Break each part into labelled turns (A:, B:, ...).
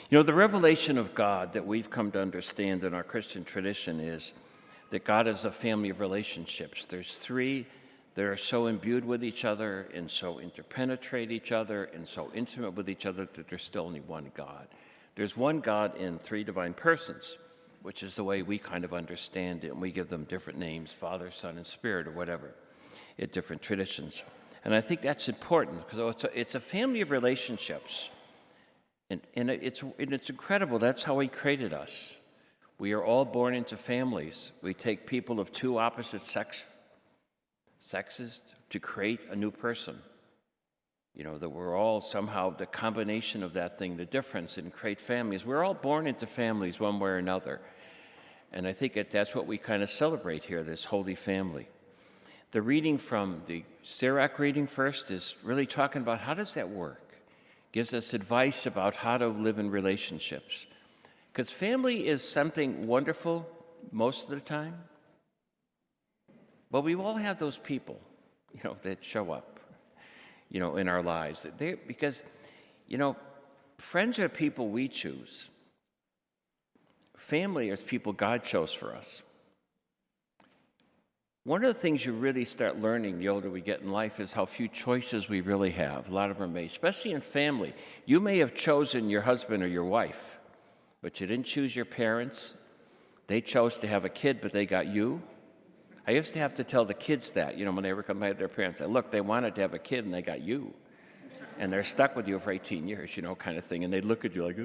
A: The revelation of God that we've come to understand in our Christian tradition is that God is a family of relationships. There's three that are so imbued with each other and so interpenetrate each other and so intimate with each other that there's still only one God. There's one God in three divine persons, which is the way we kind of understand it, and we give them different names, Father, Son, and Spirit, or whatever, in different traditions. And I think that's important because it's a family of relationships. And it's incredible. That's how He created us. We are all born into families. We take people of two opposite sexes to create a new person. That we're all somehow the combination of that thing, the difference, and create families. We're all born into families one way or another. And I think that's what we kind of celebrate here, this holy family. The reading from the Sirach reading first is really talking about how does that work? Gives us advice about how to live in relationships. Because family is something wonderful most of the time. But we all have those people, that show up, in our lives. Because, friends are people we choose. Family is people God chose for us. One of the things you really start learning the older we get in life is how few choices we really have. A lot of them are made, especially in family. You may have chosen your husband or your wife, but you didn't choose your parents. They chose to have a kid, but they got you. I used to have to tell the kids that, when they were coming to their parents. Look, they wanted to have a kid, and they got you. And they're stuck with you for 18 years, kind of thing. And they'd look at you like,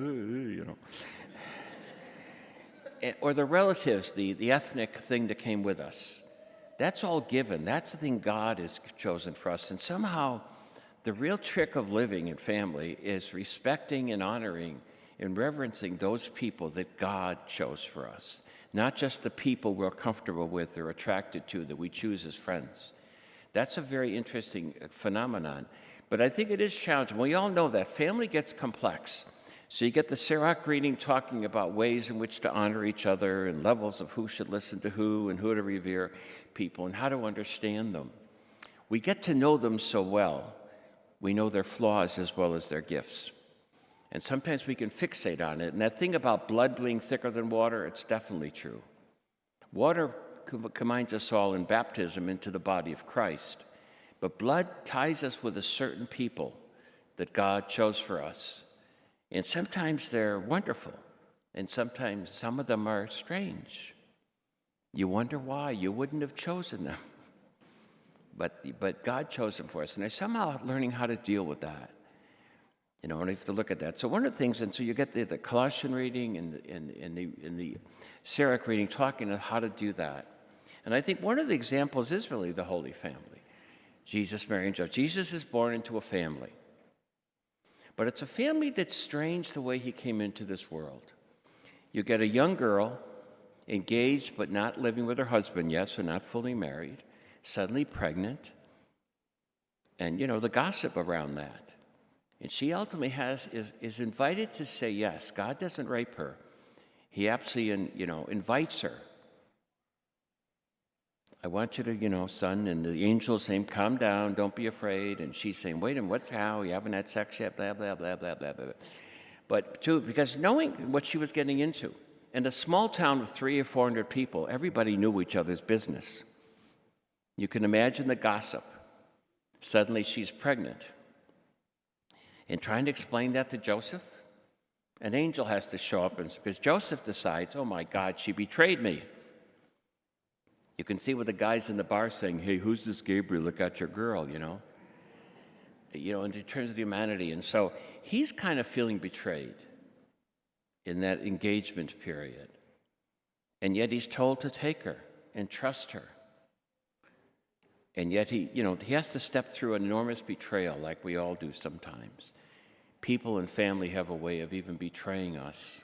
A: Or the relatives, the ethnic thing that came with us. That's all given. That's the thing God has chosen for us. And somehow, the real trick of living in family is respecting and honoring and reverencing those people that God chose for us. Not just the people we're comfortable with or attracted to that we choose as friends. That's a very interesting phenomenon. But I think it is challenging. We all know that family gets complex. So you get the Sirach reading talking about ways in which to honor each other and levels of who should listen to who and who to revere people and how to understand them. We get to know them so well. We know their flaws as well as their gifts. And sometimes we can fixate on it. And that thing about blood being thicker than water, it's definitely true. Water combines us all in baptism into the body of Christ. But blood ties us with a certain people that God chose for us. And sometimes they're wonderful. And sometimes some of them are strange. You wonder why. You wouldn't have chosen them. But God chose them for us. And they're somehow learning how to deal with that. And we have to look at that. So one of the things, and so you get the Colossian reading and the Sirach reading talking about how to do that. And I think one of the examples is really the Holy Family. Jesus, Mary, and Joseph. Jesus is born into a family. But it's a family that's strange the way He came into this world. You get a young girl, engaged but not living with her husband yet, so not fully married, suddenly pregnant, and, the gossip around that. And she ultimately is invited to say yes. God doesn't rape her. He absolutely, invites her. I want you to, son, and the angel's saying, calm down, don't be afraid. And she's saying, wait a minute, what's how? You haven't had sex yet, blah, blah, blah, blah, blah, blah. But because knowing what she was getting into, in a small town of 300 or 400 people, everybody knew each other's business. You can imagine the gossip. Suddenly she's pregnant. And trying to explain that to Joseph, an angel has to show up because Joseph decides, oh my God, she betrayed me. You can see with the guys in the bar saying, hey, who's this Gabriel? Look at your girl, and in terms of the humanity. And so he's kind of feeling betrayed in that engagement period. And yet he's told to take her and trust her. And yet he has to step through an enormous betrayal like we all do sometimes. People and family have a way of even betraying us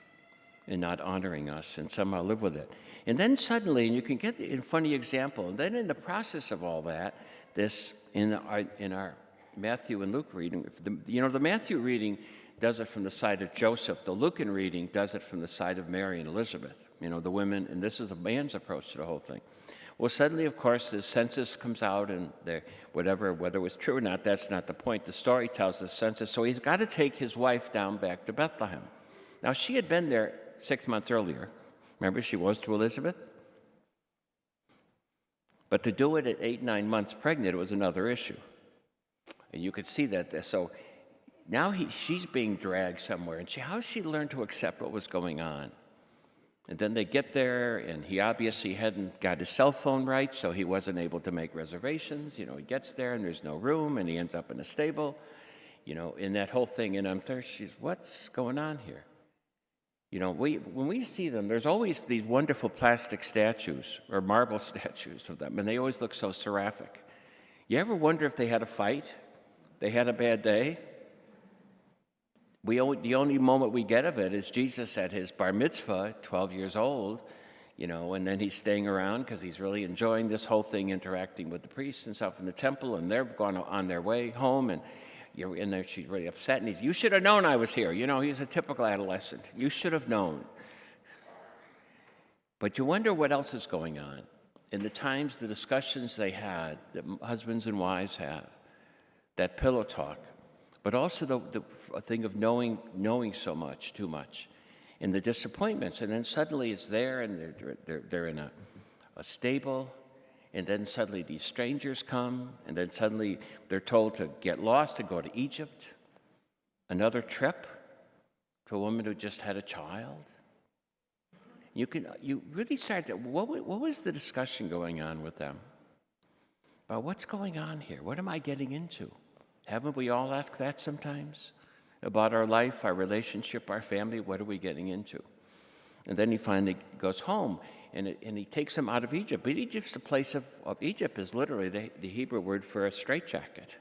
A: and not honoring us and somehow live with it. And then suddenly, and you can get a funny example, and then in the process of all that, this in our Matthew and Luke reading, the Matthew reading does it from the side of Joseph. The Lucan reading does it from the side of Mary and Elizabeth, the women, and this is a man's approach to the whole thing. Well, suddenly, of course, the census comes out, and whether it was true or not, that's not the point. The story tells the census, so he's got to take his wife down back to Bethlehem. Now, she had been there 6 months earlier. Remember, she was to Elizabeth? But to do it at 8, 9 months pregnant, it was another issue. And you could see that. So now she's being dragged somewhere. And how she learned to accept what was going on? And then they get there, and he obviously hadn't got his cell phone right, so he wasn't able to make reservations. He gets there, and there's no room, and he ends up in a stable, in that whole thing. And I'm thirsty. What's going on here? When we see them, there's always these wonderful plastic statues or marble statues of them, and they always look so seraphic. You ever wonder if they had a fight? They had a bad day? The only moment we get of it is Jesus at his bar mitzvah, 12 years old, and then he's staying around because he's really enjoying this whole thing, interacting with the priests and stuff in the temple, and they're going on their way home, and you're in there, she's really upset, and you should have known I was here. He's a typical adolescent. You should have known. But you wonder what else is going on. In the discussions they had, that husbands and wives have, that pillow talk, but also the thing of knowing so much, too much, and the disappointments. And then suddenly it's there, and they're in a stable, and then suddenly these strangers come, and then suddenly they're told to get lost and go to Egypt. Another trip to a woman who just had a child. You really start to, what was the discussion going on with them? About what's going on here? What am I getting into? Haven't we all asked that sometimes? About our life, our relationship, our family, what are we getting into? And then he finally goes home, and he takes them out of Egypt. But Egypt's the place of Egypt is literally the Hebrew word for a straitjacket,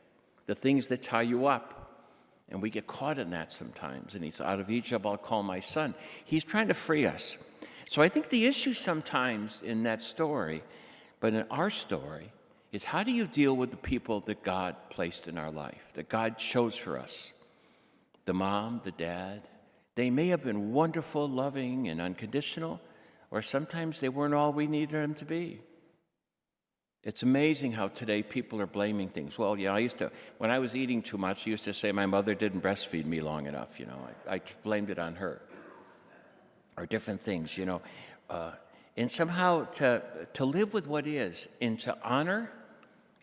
A: the things that tie you up. And we get caught in that sometimes. And he's out of Egypt, I'll call my son. He's trying to free us. So I think the issue sometimes in that story, but in our story, is how do you deal with the people that God placed in our life, that God chose for us? The mom, the dad. They may have been wonderful, loving, and unconditional, or sometimes they weren't all we needed them to be. It's amazing how today people are blaming things. Well, when I was eating too much, I used to say my mother didn't breastfeed me long enough. I blamed it on her. Or different things, and somehow to live with what is, and to honor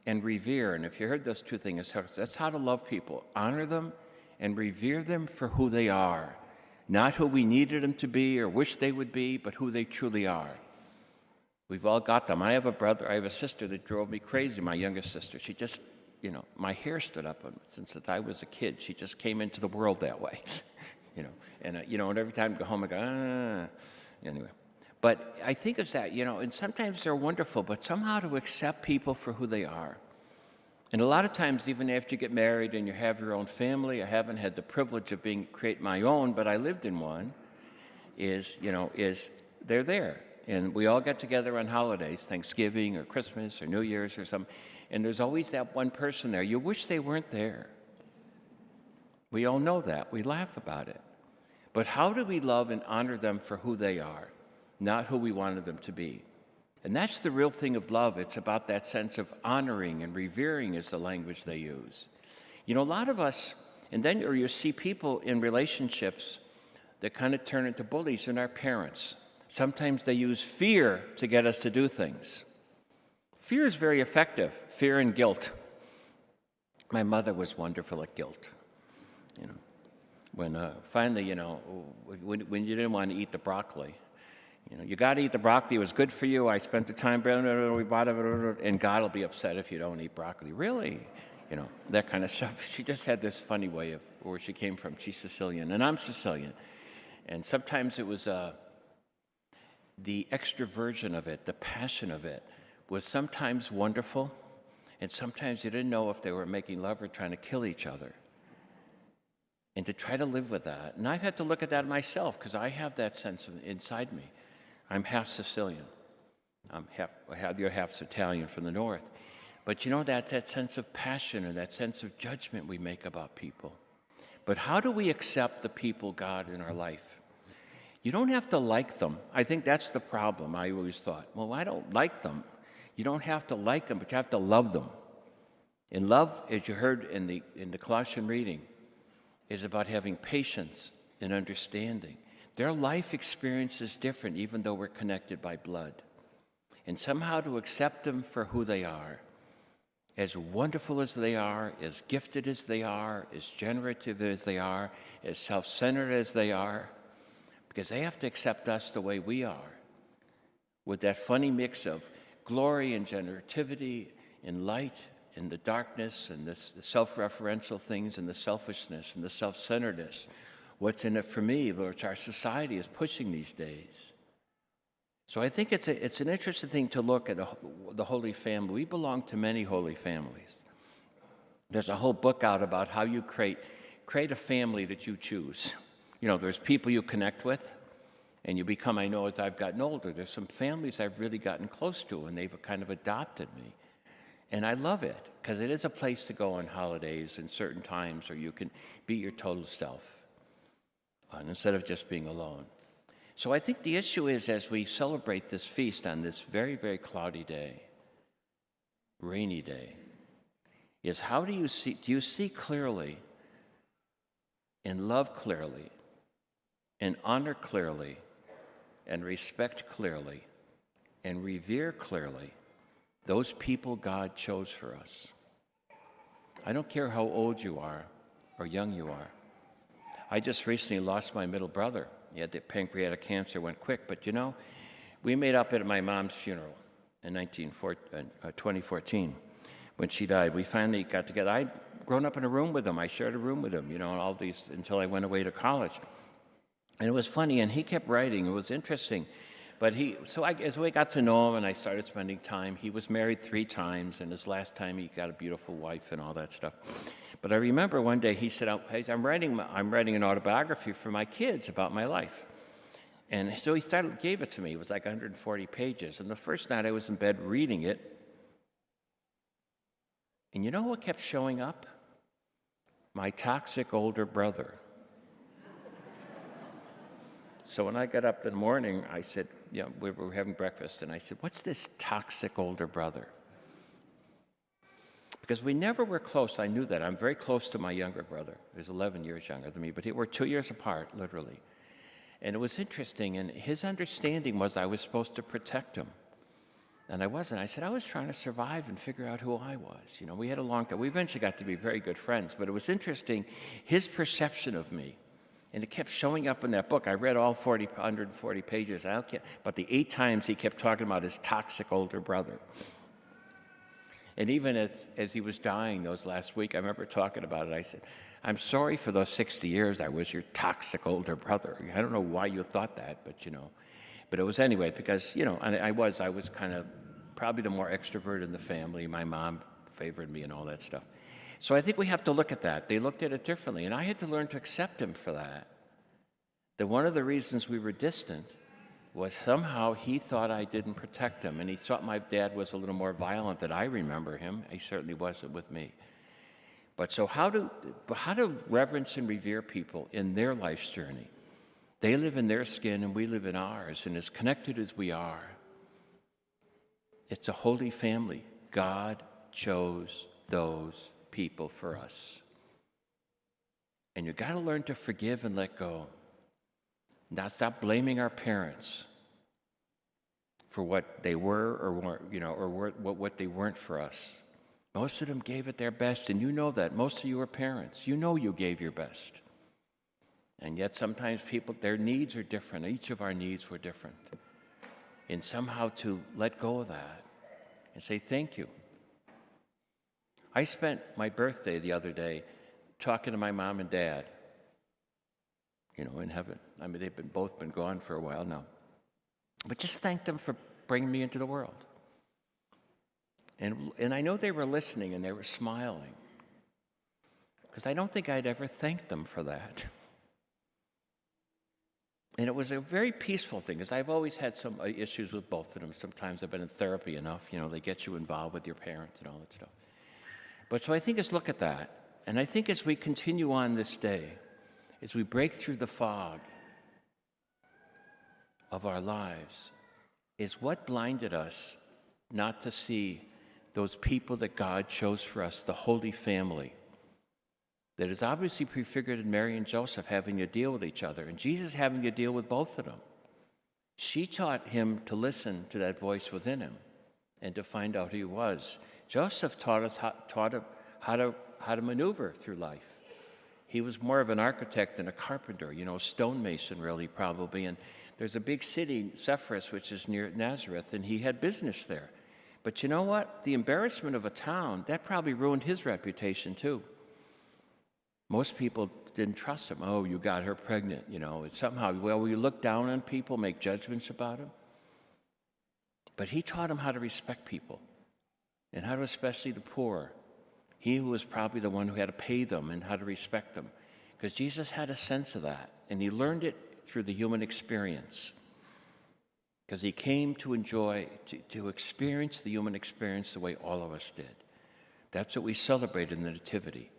A: and revere. And if you heard those two things, that's how to love people. Honor them and revere them for who they are. Not who we needed them to be or wish they would be, but who they truly are. We've all got them. I have a sister that drove me crazy, my youngest sister. She just, my hair stood up since I was a kid. She just came into the world that way. And every time I go home, I go, anyway. But I think of that, and sometimes they're wonderful, but somehow to accept people for who they are. And a lot of times, even after you get married and you have your own family, I haven't had the privilege of create my own, but I lived in one, is they're there. And we all get together on holidays, Thanksgiving or Christmas or New Year's or something, and there's always that one person there. You wish they weren't there. We all know that. We laugh about it. But how do we love and honor them for who they are, not who we wanted them to be? And that's the real thing of love. It's about that sense of honoring and revering is the language they use. A lot of us, or you see people in relationships that kind of turn into bullies in our parents. Sometimes they use fear to get us to do things. Fear is very effective, fear and guilt. My mother was wonderful at guilt. When finally, when you didn't want to eat the broccoli, you got to eat the broccoli. It was good for you. I spent the time, we bought it, and God will be upset if you don't eat broccoli. Really? That kind of stuff. She just had this funny way of where she came from. She's Sicilian, and I'm Sicilian. And sometimes it was the extroversion of it, the passion of it, was sometimes wonderful, and sometimes you didn't know if they were making love or trying to kill each other. And to try to live with that. And I've had to look at that myself because I have that sense inside me. I'm half Sicilian. You're half Italian from the north. But that sense of passion and that sense of judgment we make about people. But how do we accept the people God in our life? You don't have to like them. I think that's the problem. I always thought, well, I don't like them. You don't have to like them, but you have to love them. And love, as you heard in the Colossian reading, is about having patience and understanding. Their life experience is different, even though we're connected by blood. And somehow to accept them for who they are, as wonderful as they are, as gifted as they are, as generative as they are, as self-centered as they are, because they have to accept us the way we are, with that funny mix of glory and generativity and light and the darkness and the self-referential things and the selfishness and the self-centeredness. What's in it for me, which our society is pushing these days. So I think it's an interesting thing to look at the Holy Family. We belong to many holy families. There's a whole book out about how you create a family that you choose. You know, there's people you connect with, and you become, I know as I've gotten older, there's some families I've really gotten close to, and they've kind of adopted me. And I love it, because it is a place to go on holidays and certain times where you can be your total self, instead of just being alone. So I think the issue is, as we celebrate this feast on this very, very cloudy day, rainy day, is how do you see clearly and love clearly and honor clearly and respect clearly and revere clearly those people God chose for us? I don't care how old you are or young you are. I just recently lost my middle brother. He had the pancreatic cancer, went quick, but you know, we made up at my mom's funeral in 2014 when she died. We finally got together. I'd grown up in a room with him. I shared a room with him, you know, and all these until I went away to college. And it was funny, and he kept writing. It was interesting. But as we got to know him and I started spending time, he was married 3 times, and his last time he got a beautiful wife and all that stuff. But I remember one day he said, hey, I'm writing an autobiography for my kids about my life. And so he gave it to me. It was like 140 pages. And the first night I was in bed reading it. And you know what kept showing up? My toxic older brother. So when I got up in the morning, I said, we were having breakfast, and I said, what's this toxic older brother? Because we never were close. I knew that. I'm very close to my younger brother. He's 11 years younger than me, but we're 2 years apart, literally. And it was interesting, and his understanding was I was supposed to protect him. And I wasn't. I said, I was trying to survive and figure out who I was. You know, we had a long time. We eventually got to be very good friends, but it was interesting, his perception of me. And it kept showing up in that book. I read all 140 pages. But the 8 times he kept talking about his toxic older brother. And even as he was dying those last week, I remember talking about it. I said, I'm sorry for those 60 years I was your toxic older brother. I don't know why you thought that, but you know. But it was anyway, because, you know, and I was kind of probably the more extrovert in the family. My mom favored me and all that stuff. So I think we have to look at that. They looked at it differently, and I had to learn to accept him for that. That one of the reasons we were distant was somehow he thought I didn't protect him, and he thought my dad was a little more violent than I remember him. He certainly wasn't with me. But so how to reverence and revere people in their life's journey? They live in their skin, and we live in ours, and as connected as we are, it's a holy family. God chose those people for us. And you've got to learn to forgive and let go. Not stop blaming our parents for what they were or weren't, you know, or what they weren't for us. Most of them gave it their best, and you know that. Most of you are parents. You know you gave your best. And yet sometimes their needs are different. Each of our needs were different. And somehow to let go of that and say thank you. I spent my birthday the other day talking to my mom and dad, you know, in heaven. I mean, they've both been gone for a while now. But just thank them for bringing me into the world. And I know they were listening and they were smiling, because I don't think I'd ever thanked them for that. And it was a very peaceful thing, because I've always had some issues with both of them. Sometimes I've been in therapy enough, you know, they get you involved with your parents and all that stuff. But so I think let's look at that. And I think as we continue on this day, as we break through the fog of our lives, is what blinded us not to see those people that God chose for us, the Holy Family. that is obviously prefigured in Mary and Joseph having to deal with each other, and Jesus having to deal with both of them. She taught him to listen to that voice within him and to find out who he was. Joseph taught him how to maneuver through life. He was more of an architect than a carpenter, stonemason really probably. And there's a big city, Sepphoris, which is near Nazareth, and he had business there. But you know what? The embarrassment of a town, that probably ruined his reputation too. Most people didn't trust him. Oh, you got her pregnant, Somehow, we look down on people, make judgments about them. But he taught him how to respect people and how to, especially the poor. He who was probably the one who had to pay them and how to respect them. Because Jesus had a sense of that, and he learned it through the human experience. Because he came to enjoy, to experience the human experience the way all of us did. That's what we celebrate in the Nativity.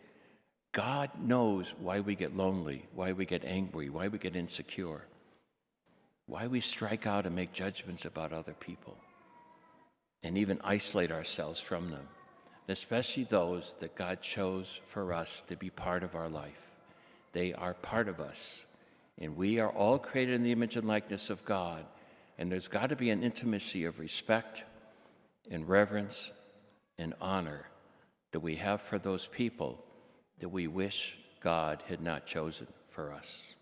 A: God knows why we get lonely, why we get angry, why we get insecure, why we strike out and make judgments about other people, and even isolate ourselves from them, especially those that God chose for us to be part of our life. They are part of us, and we are all created in the image and likeness of God, and there's got to be an intimacy of respect and reverence and honor that we have for those people that we wish God had not chosen for us.